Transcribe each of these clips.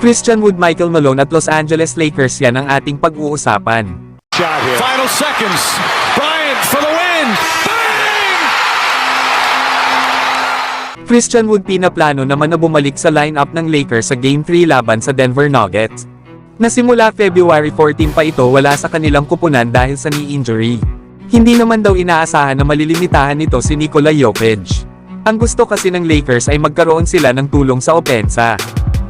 Christian Wood, Michael Malone at Los Angeles Lakers, yan ang ating pag-uusapan. Final seconds. Bryant for the win. Bang! Christian Wood pinaplano naman na bumalik sa lineup ng Lakers sa Game 3 laban sa Denver Nuggets. Nasimula February 14 pa ito wala sa kanilang kupunan dahil sa knee injury. Hindi naman daw inaasahan na malilimitahan nito si Nikola Jokic. Ang gusto kasi ng Lakers ay magkaroon sila ng tulong sa opensa.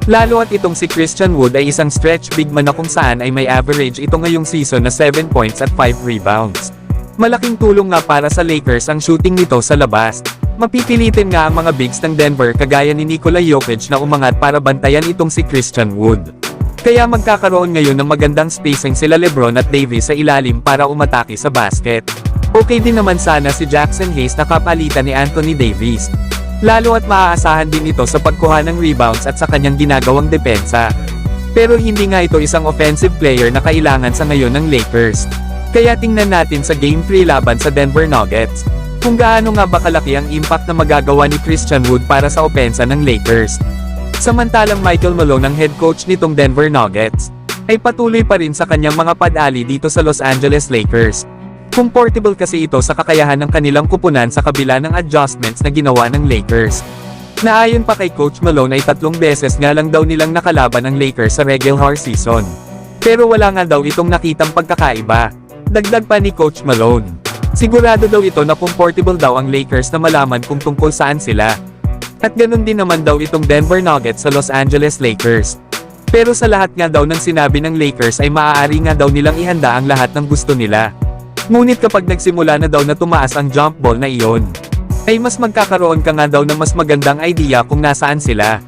Lalo at itong si Christian Wood ay isang stretch big man na kung saan ay may average ito ngayong season na 7 points at 5 rebounds. Malaking tulong nga para sa Lakers ang shooting nito sa labas. Mapipilitin nga ang mga bigs ng Denver kagaya ni Nikola Jokic na umangat para bantayan itong si Christian Wood. Kaya magkakaroon ngayon ng magandang spacing sila LeBron at Davis sa ilalim para umatake sa basket. Okay din naman sana si Jackson Hayes na kapalitan ni Anthony Davis. Lalo at maaasahan din ito sa pagkuha ng rebounds at sa kanyang ginagawang depensa. Pero hindi nga ito isang offensive player na kailangan sa ngayon ng Lakers. Kaya tingnan natin sa Game 3 laban sa Denver Nuggets, kung gaano nga ba kalaki ang impact na magagawa ni Christian Wood para sa opensa ng Lakers. Samantalang Michael Malone, ang head coach nitong Denver Nuggets, ay patuloy pa rin sa kanyang mga pad-ali dito sa Los Angeles Lakers. Comfortable kasi ito sa kakayahan ng kanilang kupunan sa kabila ng adjustments na ginawa ng Lakers. Naayon pa kay Coach Malone ay 3 beses nga lang daw nilang nakalaban ang Lakers sa regular season. Pero wala nga daw itong nakitang pagkakaiba. Dagdag pa ni Coach Malone, sigurado daw ito na comfortable daw ang Lakers na malaman kung tungkol saan sila. At ganun din naman daw itong Denver Nuggets sa Los Angeles Lakers. Pero sa lahat nga daw ng sinabi ng Lakers ay maaari nga daw nilang ihanda ang lahat ng gusto nila. Ngunit kapag nagsimula na daw na tumaas ang jump ball na iyon, ay mas magkakaroon ka nga daw ng mas magandang idea kung nasaan sila.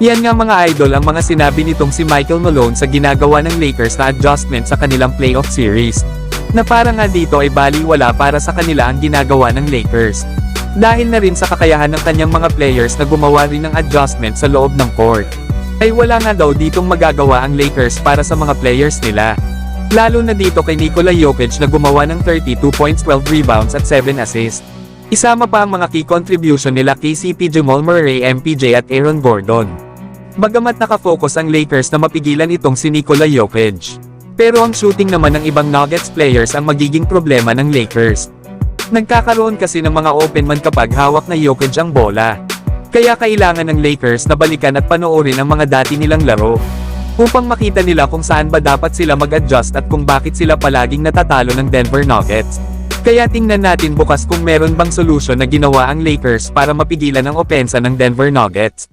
Yan nga mga idol ang mga sinabi nitong si Michael Malone sa ginagawa ng Lakers na adjustment sa kanilang playoff series. Na para nga dito ay baliwala para sa kanila ang ginagawa ng Lakers. Dahil na rin sa kakayahan ng kanyang mga players na gumawa rin ng adjustment sa loob ng court. Ay wala nga daw ditong magagawa ang Lakers para sa mga players nila. Lalo na dito kay Nikola Jokic na gumawa ng 32 points, 12 rebounds at 7 assists. Isama pa ang mga key contribution nila KCP, Jamal Murray, MPJ at Aaron Gordon. Bagamat nakafocus ang Lakers na mapigilan itong si Nikola Jokic. Pero ang shooting naman ng ibang Nuggets players ang magiging problema ng Lakers. Nagkakaroon kasi ng mga open man kapag hawak na Jokic ang bola. Kaya kailangan ng Lakers na balikan at panoorin ang mga dati nilang laro. Upang makita nila kung saan ba dapat sila mag-adjust at kung bakit sila palaging natatalo ng Denver Nuggets. Kaya tingnan natin bukas kung meron bang solusyon na ginawa ang Lakers para mapigilan ang opensa ng Denver Nuggets.